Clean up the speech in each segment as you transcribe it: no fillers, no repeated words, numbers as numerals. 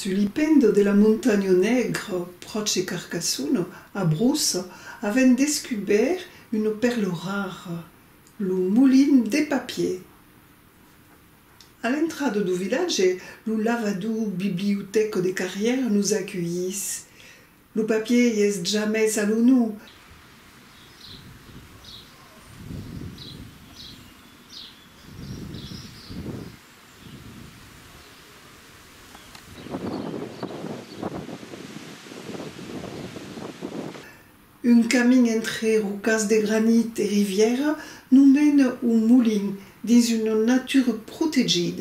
Sull'ipendo della Montagna Negra, proche Carcassonne, a Brousse, avaient découvert une perle rare, le moulin des papiers. À l'entrée du village, le lavado bibliothèque des carrières nous accueillissent. Le papier est jamais à nous. Un chemin entre rocailles de granit et rivières nous mène au moulin dans une nature protégée.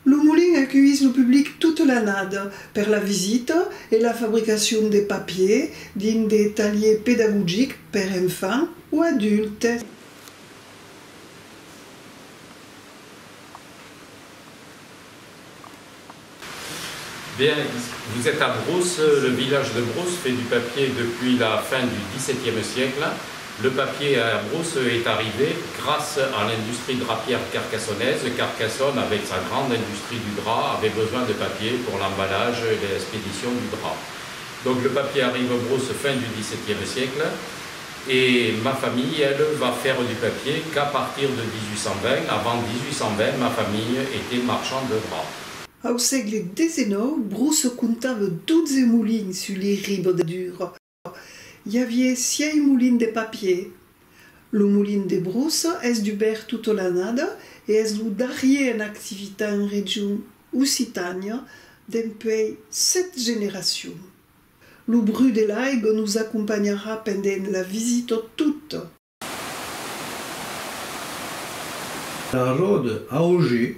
Le moulin accueille le public toute l'année pour la visite et la fabrication des papiers dans des ateliers pédagogiques pour enfants ou adultes. Bien, vous êtes à Brousse. Le village de Brousse fait du papier depuis la fin du XVIIe siècle. Le papier à Brousse est arrivé grâce à l'industrie drapière carcassonnaise. Carcassonne, avec sa grande industrie du drap, avait besoin de papier pour l'emballage et l'expédition du drap. Donc le papier arrive à Brousse fin du XVIIe siècle. Et ma famille, elle, va faire du papier qu'à partir de 1820. Avant 1820, ma famille était marchand de drap. Au siècle XIX, Brousse comptava 12 moulins sur les rives de Dure. Il y avait 6 moulins de papier. Le moulin de Brousse est ouvert toute l'année et est le dernier en activité en région Occitanie depuis 7 générations. Le bruit de l'aigle nous accompagnera pendant la visite toute. La roda a Auger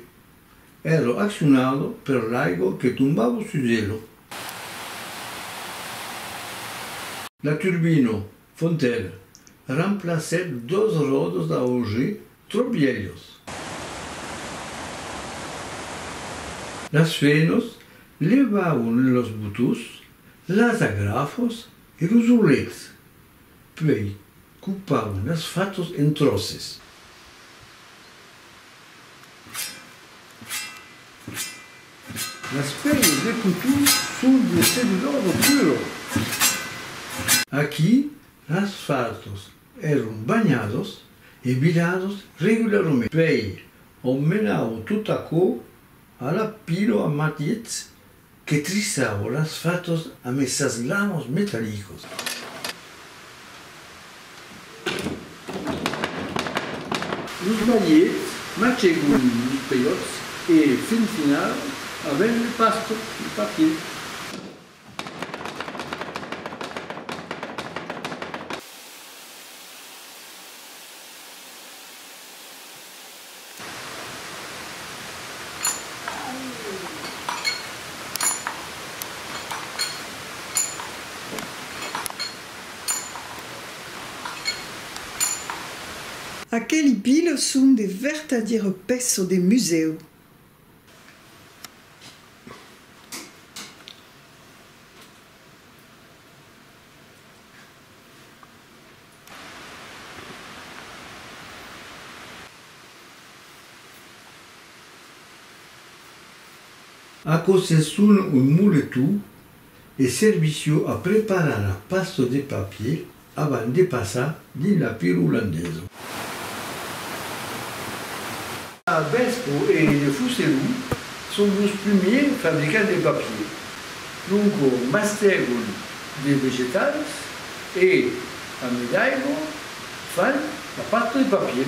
era azionata per l'aigo che tombava sul cielo. La turbine Fontaine remplaçait 2 rodas da Auger trop vieillos. Las fenos levavam los butus, las agrafos e los ulex, poi coupavam las fatos en troces. Las peles de couture son de celulose puro. Aqui, las fatos eram banhados e virados regularmente. Poi emmenavam tutto a cor alla pilo a matiettes que trizavam las fatos a essas lamas metálicos. Os malhetes machegavam os peiotes e finaram avec le pasto, le papier. Aquelles piles sont des véritables pièces des musées. A concession un muletu e servicio a preparar la pasta de papier avant de passer dans la pile hollandaise. La Vespo et le Fuselou sont les premiers fabricants de papier. Donc, mastegano des végétales et a medaille font la pâte de papier.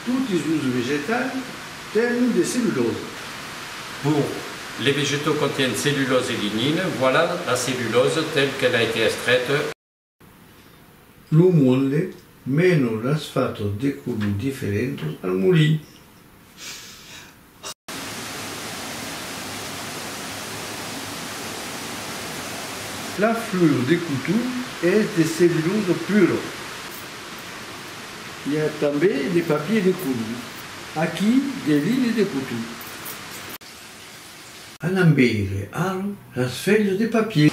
Tous les végétales tiennent de cellulose. Pour les végétaux contiennent cellulose et lignine. Voilà la cellulose telle qu'elle a été extraite. Le molde meno las fatos de colori differenti al mulino. La fleur de couture est de cellulose pure. Il y a també des papiers de couleur. Aquí, des lignes de couture. a lambire aro las feuilles de papier.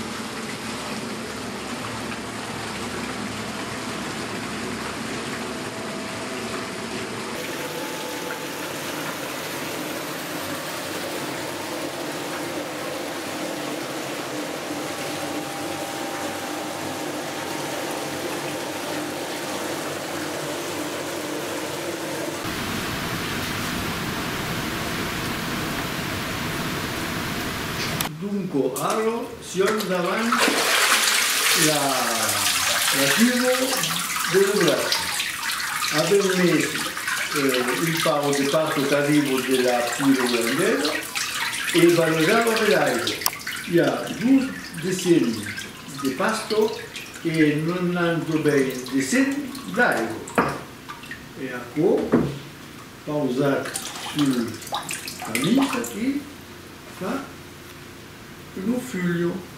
Dunque, aro si ha davanti la tubo del braccio. Abbiamo messo il pavo di pasto d'arrivo della tiro grandela e valoriamo l'aria. Il y a 12 decini di pasto e 90 decini d'aria. E a qua, pausare sul camicia qui, fa lo figlio.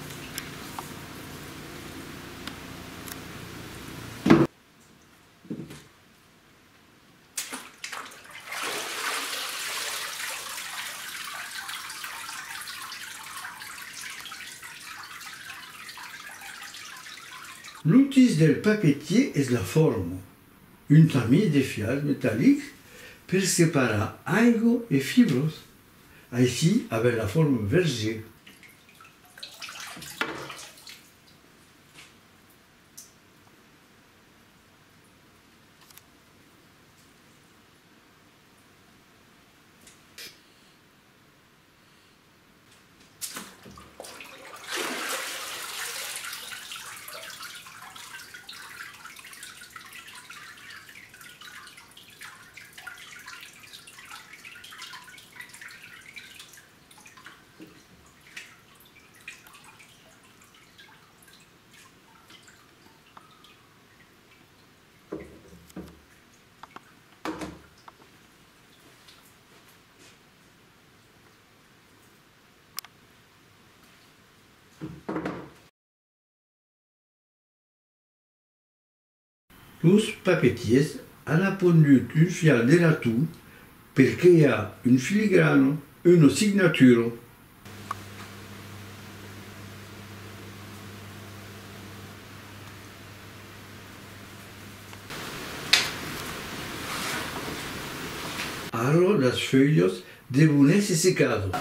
L'outil del papetier est la forme, une famille de fiales métalliques pour séparer algo et fibres, ici avec la forme vergée. Los papetiers han appendut une fiale de la toux pour créer une filigrane, une signature. Alors las feuilles devono essere seccate.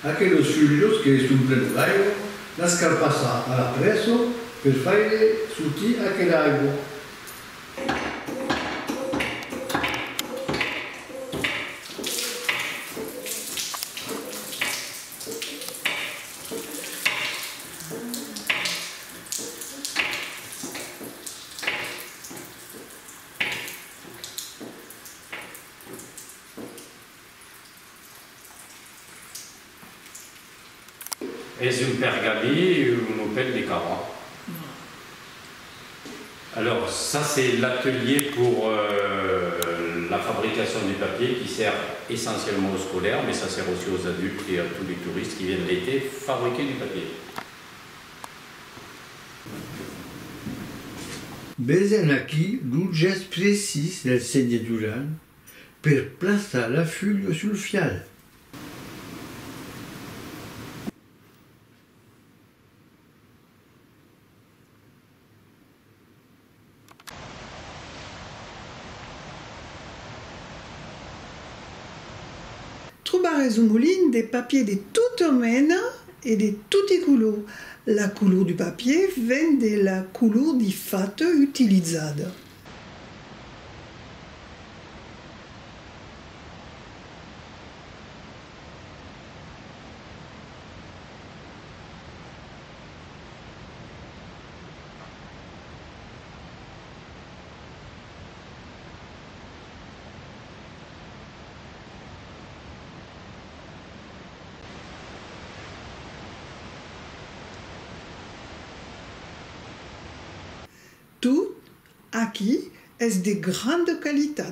Aquellos figlios che sono pleni d'aria, la scarpassa alla presso per fare sortire aquell'acqua. Est-ce une pergalie ou une pelle des carats? Alors ça c'est l'atelier pour la fabrication du papier qui sert essentiellement aux scolaires, mais ça sert aussi aux adultes et à tous les touristes qui viennent l'été fabriquer du papier. Besoin aquí d'un geste précis del segnatura per placer la feuille sul fial. Trobarez au moulin des papiers de toutes mènes et de tutti couleurs. La couleur du papier vient de la couleur du fat utilisée. Tout, aquí, est de grande qualité.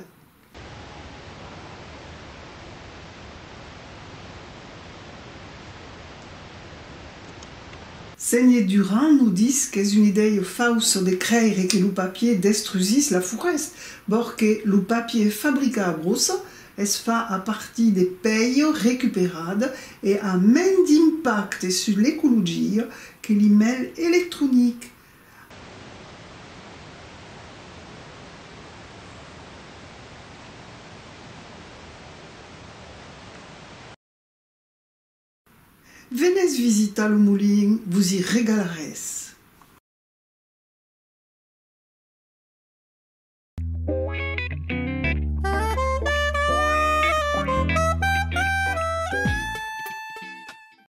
Senye Durand nous dit que è un'idea faussa de creire che lo papier destruisisse la forêt, porque lo papier fabriqué à Brousse es fa a partir des pailles récupérées et a même d'impact sur l'écologie que l'email électronique. Venez visiter le moulin, vous y régalerez.